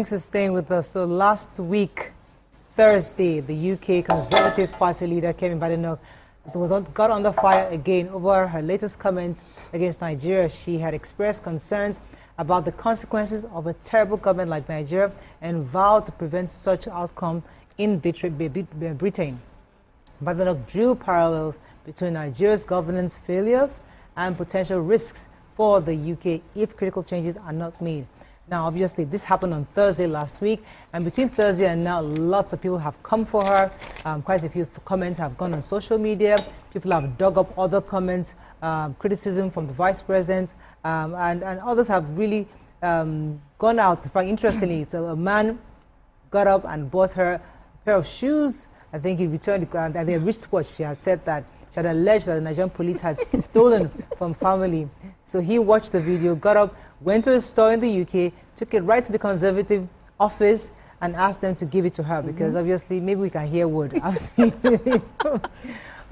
Thanks for staying with us. So last week, Thursday, the UK Conservative Party leader, Kemi Badenoch, got under fire again over her latest comment against Nigeria. She had expressed concerns about the consequences of a terrible government like Nigeria and vowed to prevent such outcome in Britain. Badenoch drew parallels between Nigeria's governance failures and potential risks for the UK if critical changes are not made. Now, obviously, this happened on Thursday last week, and between Thursday and now, lots of people have come for her. Quite a few comments have gone on social media. People have dug up other comments, criticism from the Vice President, and others have really gone out. In fact, interestingly, so a man got up and bought her a pair of shoes. I think he returned, and a wristwatch. She had said that she had alleged that the Nigerian police had stolen from family. So he watched the video, got up, went to a store in the UK, took it right to the Conservative office and asked them to give it to her because obviously maybe we can hear word.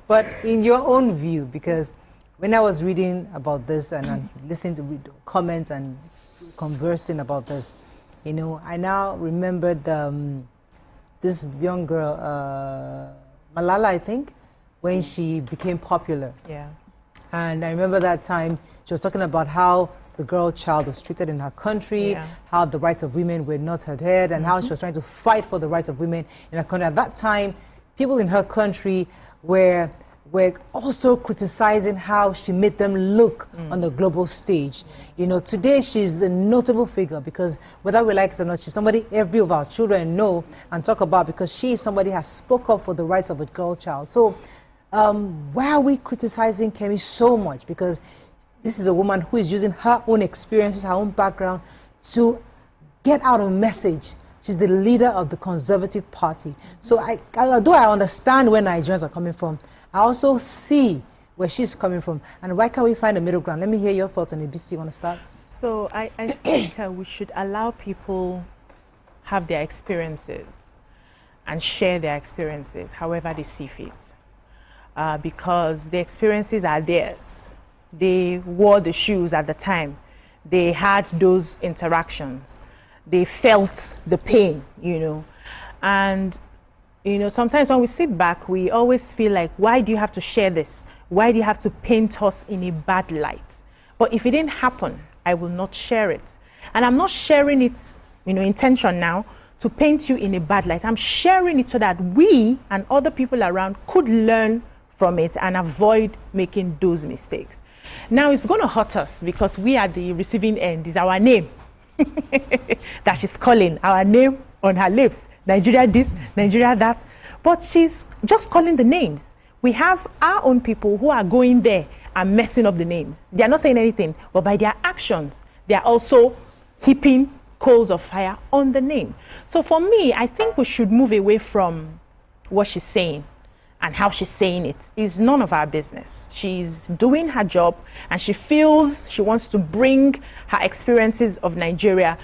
But in your own view, because when I was reading about this and listening to comments and conversing about this, you know, I now remembered this young girl, Malala, I think, when she became popular. Yeah. And I remember that time she was talking about how the girl child was treated in her country, how the rights of women were not adhered, and how she was trying to fight for the rights of women in her country. At that time, people in her country were also criticizing how she made them look on the global stage. You know, today she's a notable figure because whether we like it or not, she's somebody every of our children know and talk about because she is somebody who has spoke up for the rights of a girl child. So why are we criticizing Kemi so much? Because this is a woman who is using her own experiences, her own background to get out a message. She's the leader of the Conservative Party. So although I understand where Nigerians are coming from, I also see where she's coming from. And why can't we find a middle ground? Let me hear your thoughts on ABC. You want to start? So I think we should allow people have their experiences and share their experiences however they see fit. Because the experiences are theirs. They wore the shoes at the time. They had those interactions. They felt the pain, you know. And, you know, sometimes when we sit back, we always feel like, why do you have to share this? Why do you have to paint us in a bad light? But if it didn't happen, I will not share it. And I'm not sharing it, you know, intention now to paint you in a bad light. I'm sharing it so that we and other people around could learn from it and avoid making those mistakes. Now it's going to hurt us because we are the receiving end. Is our name that she's calling, our name on her lips. Nigeria this, Nigeria that. But she's just calling the names. We have our own people who are going there and messing up the names. They are not saying anything, but by their actions, they are also heaping coals of fire on the name. So for me, I think we should move away from what she's saying and how she's saying it is none of our business. She's doing her job and she feels she wants to bring her experiences of Nigeria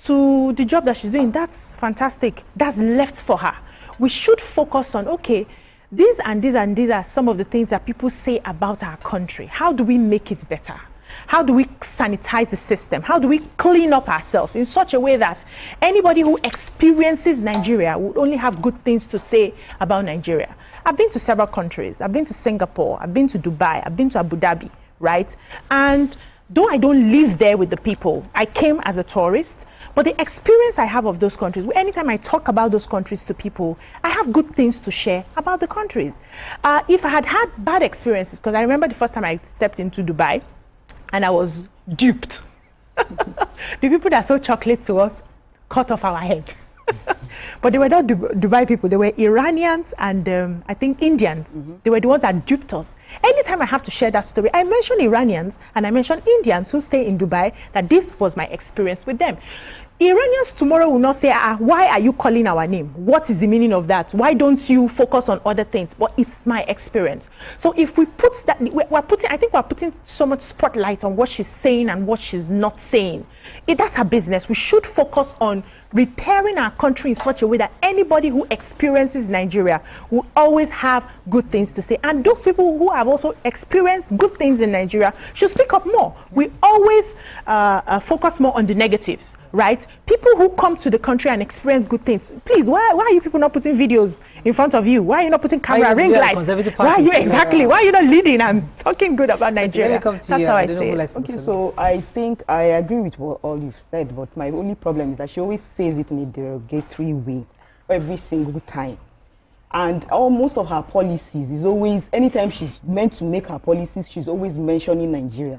to the job that she's doing. That's fantastic. That's left for her. We should focus on, okay, these and these and these are some of the things that people say about our country. How do we make it better? How do we sanitize the system? How do we clean up ourselves in such a way that anybody who experiences Nigeria would only have good things to say about Nigeria? I've been to several countries. I've been to Singapore. I've been to Dubai. I've been to Abu Dhabi, right? And though I don't live there with the people, I came as a tourist, but the experience I have of those countries, anytime I talk about those countries to people, I have good things to share about the countries. If I had had bad experiences, because I remember the first time I stepped into Dubai, and I was duped. The people that sold chocolate to us cut off our head. But they were not Dubai people. They were Iranians and I think Indians. They were the ones that duped us. Anytime I have to share that story, I mention Iranians and I mention Indians who stay in Dubai, that this was my experience with them. Iranians tomorrow will not say, why are you calling our name? What is the meaning of that? Why don't you focus on other things? But it's my experience. So if we put that, I think we're putting so much spotlight on what she's saying and what she's not saying. That's her business. We should focus on repairing our country in such a way that anybody who experiences Nigeria will always have good things to say. And those people who have also experienced good things in Nigeria should speak up more. We always focus more on the negatives, right? People people who come to the country and experience good things, please, why are you people not putting videos in front of you? Why are you not putting camera, ring lights? Why are you exactly? Why are you not leading and talking good about Nigeria? Let me come to That's you. how I say it. Okay, so I think I agree with what all you've said, but my only problem is that she always says it in a derogatory way every single time. And most of her policies is always, anytime she's meant to make her policies, she's always mentioning Nigeria.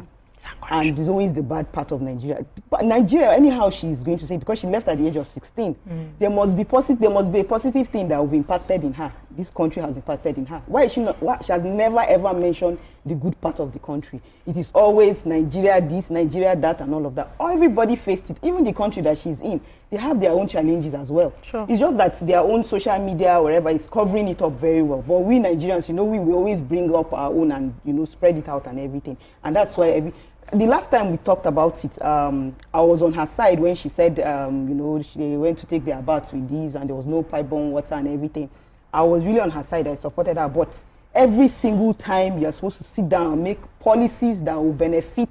And it's always the bad part of Nigeria. But Nigeria, anyhow, she's going to say, because she left at the age of 16, there must be a positive thing that will be impacted in her. This country has impacted in her. Why is she not? Why, she has never ever mentioned the good part of the country. It is always Nigeria this, Nigeria that, and all of that. Everybody faced it. Even the country that she's in, they have their own challenges as well. Sure. It's just that their own social media, wherever, is covering it up very well. But we Nigerians, we always bring up our own and spread it out and everything. And that's why the last time we talked about it, I was on her side when she said, they went to take their baths with these and there was no pipe-borne water and everything. I was really on her side. I supported her. But every single time you're supposed to sit down and make policies that will benefit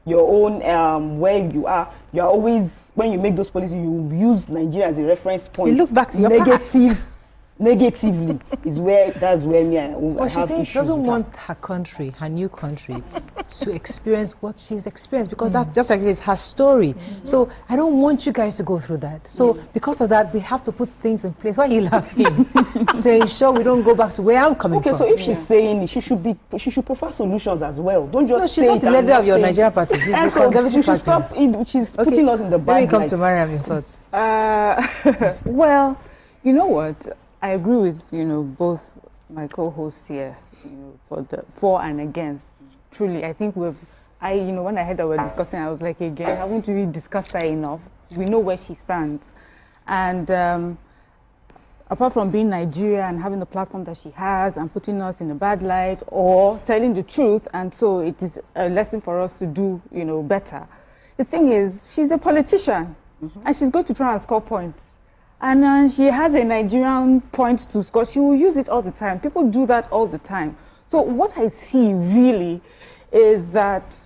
your own where you are always, when you make those policies, you use Nigeria as a reference point. You look back to your past. Negatively that's where me Well, she's saying she doesn't want her country, her new country, to experience what she's experienced, because that's just like it's her story. So I don't want you guys to go through that. So because of that, we have to put things in place. Why are you laughing? To ensure we don't go back to where I'm coming from. Okay, so if she's saying she should prefer solutions as well. Don't just. No, she's not the leader of your Nigerian party. She's the Conservative Party. Stop it. She's putting us in the bad Let me come light. to Mariam. Your thoughts? Well, you know what? I agree with both my co-hosts here, for and against. Truly, I think when I heard that we're discussing, I was like, again, haven't we discussed that enough? We know where she stands, and apart from being Nigeria and having the platform that she has and putting us in a bad light or telling the truth, and so it is a lesson for us to do, better. The thing is, she's a politician, and she's going to try and score points. And she has a Nigerian point to score. She will use it all the time. People do that all the time. So what I see really is that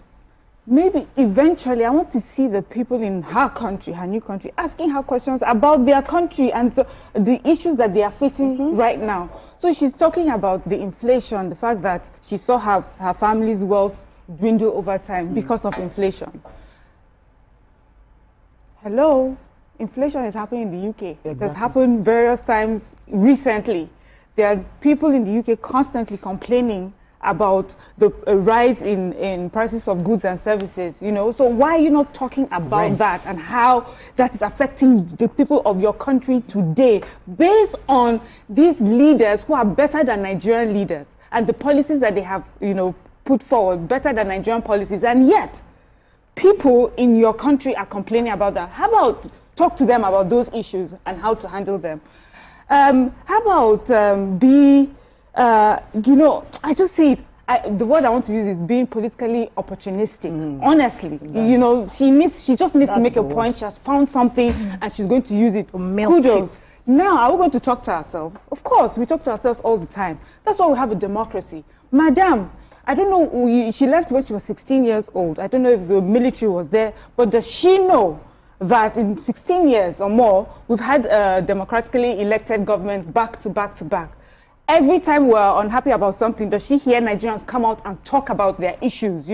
maybe eventually I want to see the people in her country, her new country, asking her questions about their country and the issues that they are facing right now. So she's talking about the inflation, the fact that she saw her family's wealth dwindle over time because of inflation. Hello? Inflation is happening in the UK. Exactly. It has happened various times recently. There are people in the UK constantly complaining about the rise in prices of goods and services, So why are you not talking about that and how that is affecting the people of your country today based on these leaders who are better than Nigerian leaders and the policies that they have, put forward, better than Nigerian policies, and yet people in your country are complaining about that? How about talk to them about those issues and how to handle them? How about I just see it. The word I want to use is being politically opportunistic. Honestly, she just needs to make a point. She has found something and she's going to use it. Kudos. Now, are we going to talk to ourselves? Of course, we talk to ourselves all the time. That's why we have a democracy. Madam, I don't know, she left when she was 16 years old. I don't know if the military was there, but does she know that in 16 years or more, we've had a democratically elected government back to back to back? Every time we're unhappy about something, does she hear Nigerians come out and talk about their issues,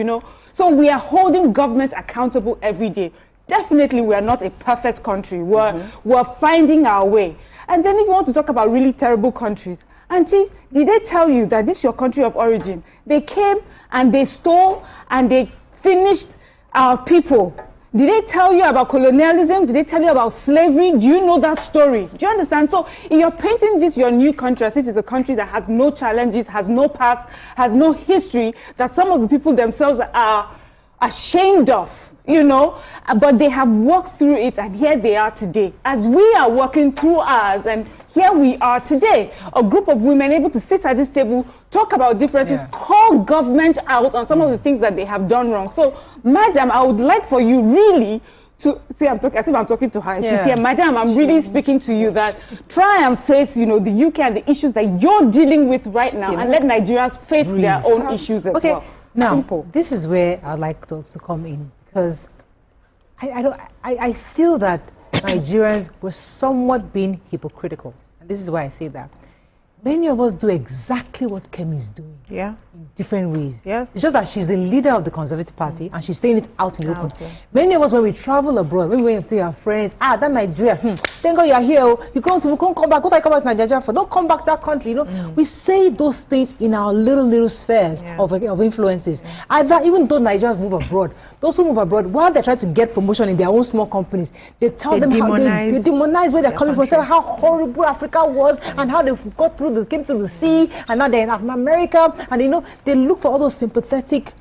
So we are holding government accountable every day. Definitely, we are not a perfect country. We're finding our way. And then if you want to talk about really terrible countries, Auntie, did they tell you that this is your country of origin? They came and they stole and they finished our people. Did they tell you about colonialism? Did they tell you about slavery? Do you know that story? Do you understand? So you're painting this your new country as if it's a country that has no challenges, has no past, has no history, that some of the people themselves are ashamed of, but they have walked through it and here they are today. As we are walking through ours and here we are today, a group of women able to sit at this table, talk about differences, call government out on some of the things that they have done wrong. So, Madam, I would like for you really to see, as if I'm talking to her. She's here, Madam, I'm really speaking to you that try and face, the UK and the issues that you're dealing with right now and let Nigerians face their own issues as well. Now, this is where I'd like those to come in, because I feel that Nigerians were somewhat being hypocritical. And this is why I say that. Many of us do exactly what Kemi is doing. Yeah. In different ways. Yes. It's just that she's the leader of the Conservative Party and she's saying it out in the open. Many of us, when we travel abroad, when we go and see our friends, that Nigeria, thank God you're here. You can't come back. What I come back to Nigeria for? Don't come back to that country. You know, we say those things in our little spheres of influences. Either, even though Nigerians move abroad, those who move abroad, while they're trying to get promotion in their own small companies, they tell them how they demonize where they're coming from, tell how horrible Africa was and how they got through, they came to the sea, and now they're in America, and you know, they look for all those sympathetic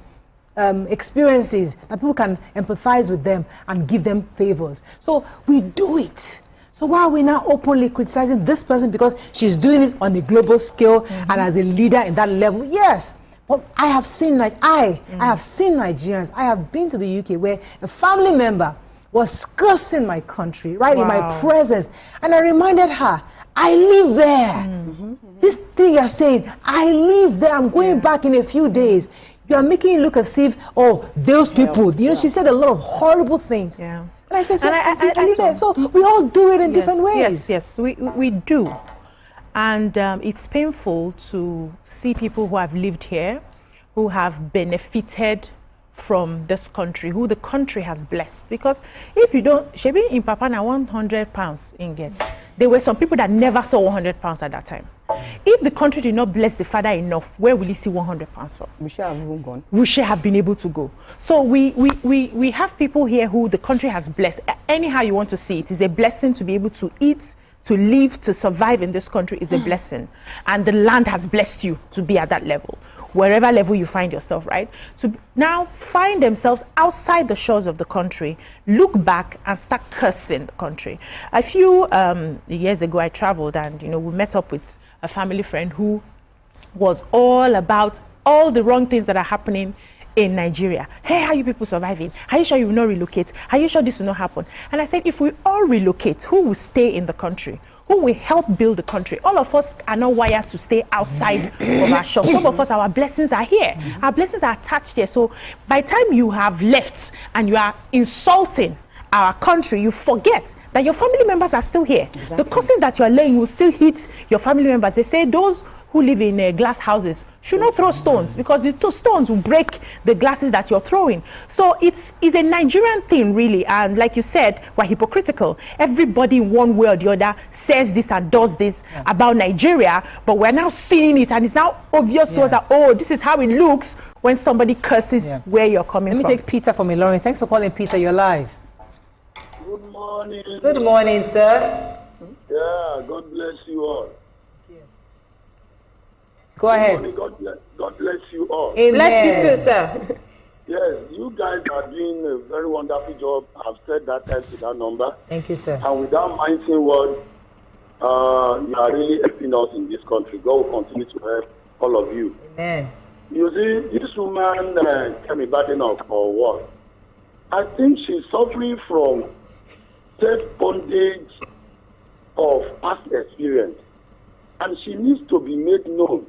experiences that people can empathize with them and give them favors. So we do it. So why are we now openly criticizing this person because she's doing it on a global scale and as a leader in that level? Yes. But I have seen, I have seen Nigerians. I have been to the UK where a family member was cursing my country right in my presence, and I reminded her, I live there. This thing you're saying, I live there. I'm going back in a few days. You are making it look as if, those people, you know, she said a lot of horrible things. Yeah. And I said, I live there. So we all do it in different ways. Yes, we do. And it's painful to see people who have lived here, who have benefited from this country, who the country has blessed. Because if you don't, Shebi in Papa na £100 in gets. There were some people that never saw £100 at that time. If the country did not bless the father enough, where will he see £100 from? We should have even gone. We should have been able to go. So we have people here who the country has blessed. Anyhow you want to see it, is a blessing to be able to eat, to live, to survive in this country is a blessing. And the land has blessed you to be at that level, wherever level you find yourself, right? To now find themselves outside the shores of the country, look back and start cursing the country. A few years ago, I traveled and, you know, we met up with a family friend who was all about all the wrong things that are happening in Nigeria. Hey, how are you people surviving? Are you sure you will not relocate? Are you sure this will not happen? And I said, if we all relocate, who will stay in the country? Who will help build the country? All of us are not wired to stay outside of our shop. Some of us, our blessings are here. Our blessings are attached here. So by the time you have left and you are insulting our country, you forget that your family members are still here. Exactly. The curses that you are laying will still hit your family members. They say those who live in glass houses should not throw stones because the two stones will break the glasses that you're throwing. So it's a Nigerian thing, really. And like you said, we're hypocritical. Everybody in one way or the other says this and does this about Nigeria, but we're now seeing it and it's now obvious to us that, oh, this is how it looks when somebody curses where you're coming from. Let me take Peter from Ilorin. Thanks for calling, Peter. You're live. Good morning. Good morning, sir. Yeah, God bless you all. Go ahead. God bless you all. Amen. Bless you too, sir. Yes, you guys are doing a very wonderful job. I've said that to that number. Thank you, sir. And without minding what you are really helping us in this country. God will continue to help all of you. Amen. You see, this woman, Kemi Badenoch, or what? I think she's suffering from self-bondage of past experience. And she needs to be made known.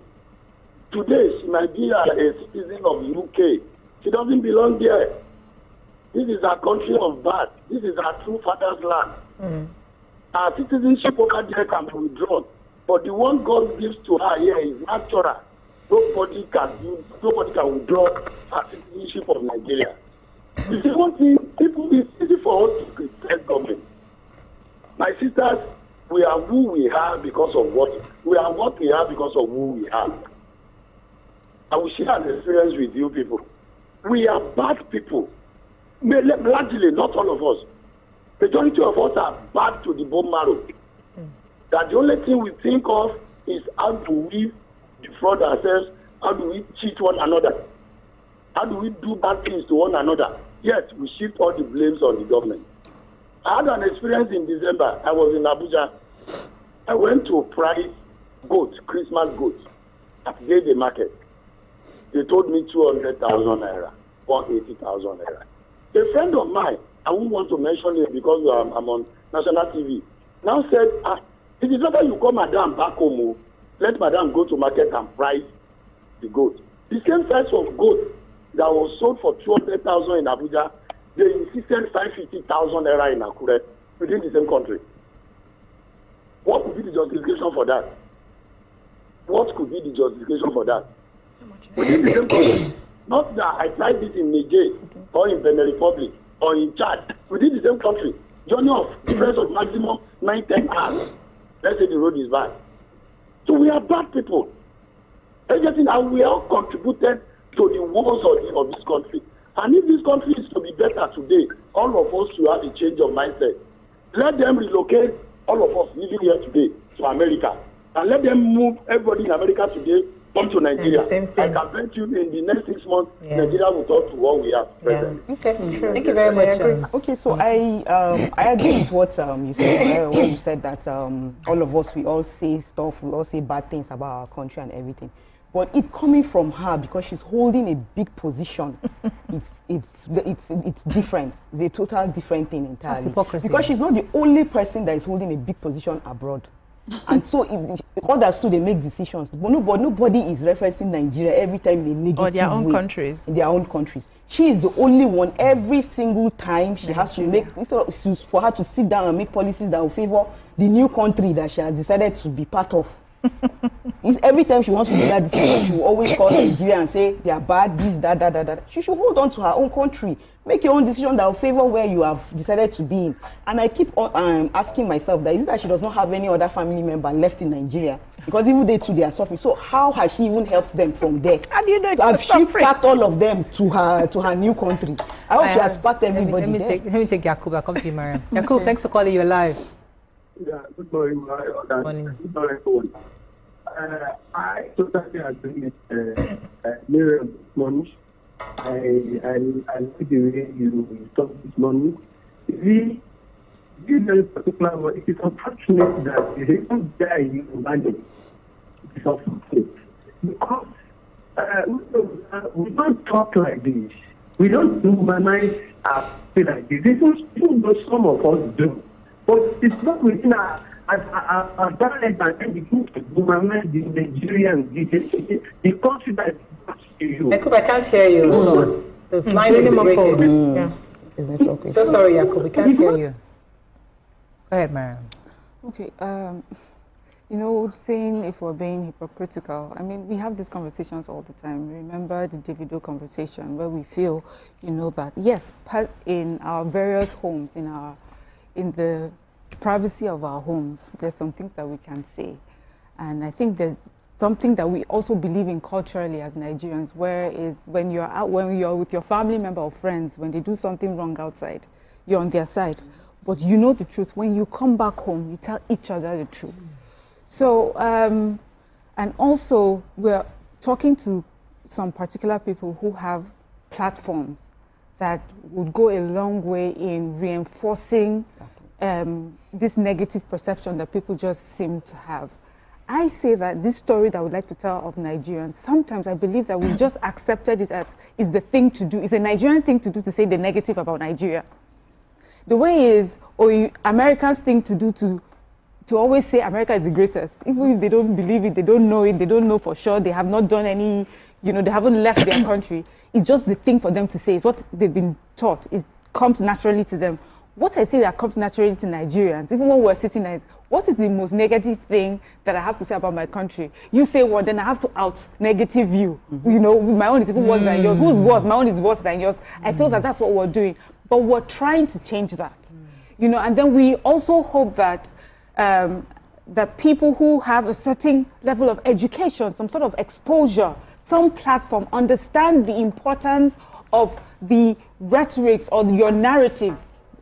Today, she might be a citizen of the UK. She doesn't belong there. This is our country of birth. This is our true father's land. Our citizenship over there can be withdrawn. But the one God gives to her here is natural. Nobody can withdraw our citizenship of Nigeria. You see, one thing, it's easy for us to criticize government. My sisters, we are who we are because of what we are because of who we are. I will share an experience with you people. We are bad people. Largely, not all of us. Majority of us are bad to the bone marrow. That the only thing we think of is how do we defraud ourselves, how do we cheat one another, how do we do bad things to one another. Yet we shift all the blames on the government. I had an experience in December. I was in Abuja. I went to price goats, Christmas goats, at the market. They told me 200,000 naira, 180,000 naira. A friend of mine, I won't want to mention it because I'm on national TV, now said, it is better you call madam back home, let madam go to market and price the goat. The same size of goat that was sold for 200,000 in Abuja, they insisted 550,000 naira in Akure. within the same country. What could be the justification for that? What could be the justification for that? Within the same country. Not that I tried this in Niger or in Benin Republic or in Chad. Within the same country. Journey of difference of maximum 9-10 hours. Let's say the road is bad. So we are bad people. Everything, and we all contributed to the woes of this country. And if this country is to be better today, all of us should have a change of mindset. Let them relocate all of us living here today to America. And let them move everybody in America today come to Nigeria. I can bet you in the next 6 months, Nigeria will talk to what we have present. Okay, thank you very much. Okay, so I agree with what you said when you said that all of us, we all say stuff, we all say bad things about our country and everything. But it coming from her because she's holding a big position, it's different. It's a total different thing entirely. That's hypocrisy. Because she's not the only person that is holding a big position abroad. And so others too, they make decisions. But nobody is referencing Nigeria every time in a negative way. Or their own countries. In their own countries. She is the only one every single time she has to make, for her to sit down and make policies that will favor the new country that she has decided to be part of. Every time she wants to do that decision, she will always call Nigeria and say they are bad, this, that. She should hold on to her own country. Make your own decision that will favor where you have decided to be in. And I keep on asking myself that is it that she does not have any other family member left in Nigeria? Because even they too, they are suffering. So how has she even helped them from there? How do you know have she packed all of them to her new country? I hope she has packed everybody let me take Yakub. I'll come to you, Mariam. Yakub, thanks for calling. You're live. Yeah, good morning. Good morning. I totally agree with Miriam this morning. I like the way you talk this morning. This very particular one, it is unfortunate that the reason there you manage it is unfortunate because we don't talk like this. We don't humanize our people like this. Even though some of us do, but it's not within our talent and begin to humanize the Nigerians, the country that to you. Yakub, I can't hear you at all. The line is breaking. Yeah. So sorry, Yakub, we can't hear you. Go ahead, Mariam. Okay, you know, saying if we're being hypocritical, I mean, we have these conversations all the time. Remember the Davido conversation where we feel, you know, that yes, in our various homes, in the privacy of our homes, there's some things that we can say. And I think there's something that we also believe in culturally as Nigerians, where is when you're with your family member or friends, when they do something wrong outside, you're on their side. But you know the truth. When you come back home, you tell each other the truth. So, and also we're talking to some particular people who have platforms that would go a long way in reinforcing this negative perception that people just seem to have. I say that this story that I would like to tell of Nigerians, sometimes I believe that we just accepted it as is the thing to do. It's a Nigerian thing to do to say the negative about Nigeria. The way is, or Americans' thing to do to always say America is the greatest. Even if they don't believe it, they don't know it, they don't know for sure, they have not done any, you know, they haven't left their country. It's just the thing for them to say. It's what they've been taught. It comes naturally to them. What I say that comes naturally to Nigerians, even when we're sitting there, is what is the most negative thing that I have to say about my country? You say one, then I have to out negative you. You know, my own is even worse than yours. Who's worse? My own is worse than yours. I feel that that's what we're doing. But we're trying to change that. You know, and then we also hope that that people who have a certain level of education, some sort of exposure, some platform, understand the importance of the rhetorics or your narrative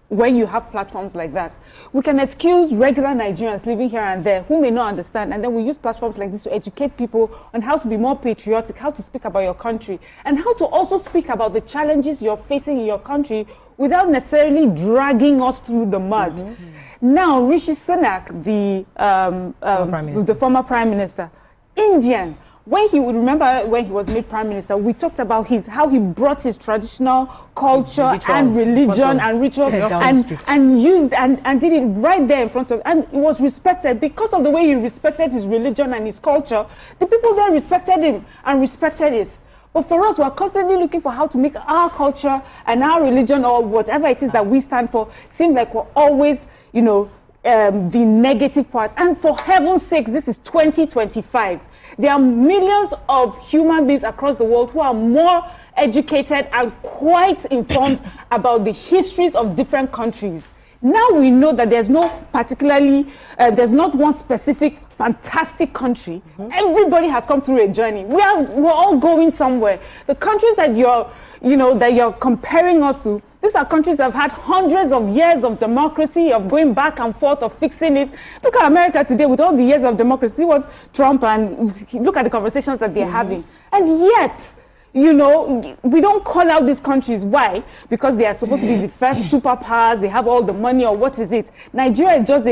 when you have platforms like that. We can excuse regular Nigerians living here and there who may not understand, and then we use platforms like this to educate people on how to be more patriotic, how to speak about your country, and how to also speak about the challenges you're facing in your country without necessarily dragging us through the mud. Now, Rishi Sunak, the former Prime Minister, Indian, when he would remember when he was made Prime Minister, we talked about how he brought his traditional culture and religion and rituals and used and did it right there in front of, and it was respected because of the way he respected his religion and his culture. The people there respected him and respected it. But for us, we're constantly looking for how to make our culture and our religion or whatever it is that we stand for seem like we're always, you know, the negative part. And for heaven's sakes, this is 2025. There are millions of human beings across the world who are more educated and quite informed about the histories of different countries. Now we know that there's no particularly, there's not one specific fantastic country. Everybody has come through a journey. We're all going somewhere. The countries that you're comparing us to, these are countries that have had hundreds of years of democracy, of going back and forth, of fixing it. Look at America today with all the years of democracy. See what Trump and look at the conversations that they're having. And yet, you know, we don't call out these countries. Why? Because they are supposed to be the first superpowers. They have all the money, or what is it? Nigeria is just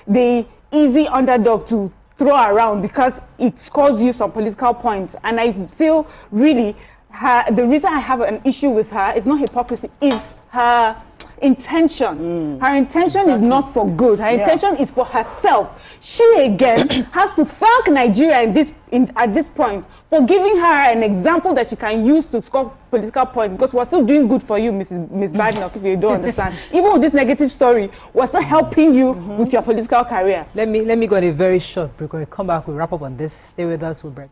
the easy underdog to throw around because it scores you some political points. And I feel really the reason I have an issue with her is not hypocrisy, is her intention. Her intention is not for good. Her intention is for herself. She again has to thank Nigeria at this point for giving her an example that she can use to score political points, because we're still doing good for you, Miss Badenoch, if you don't understand. Even with this negative story, we're still helping you with your political career. Let me go on a very short break. When we come back, we'll wrap up on this. Stay with us, we'll break.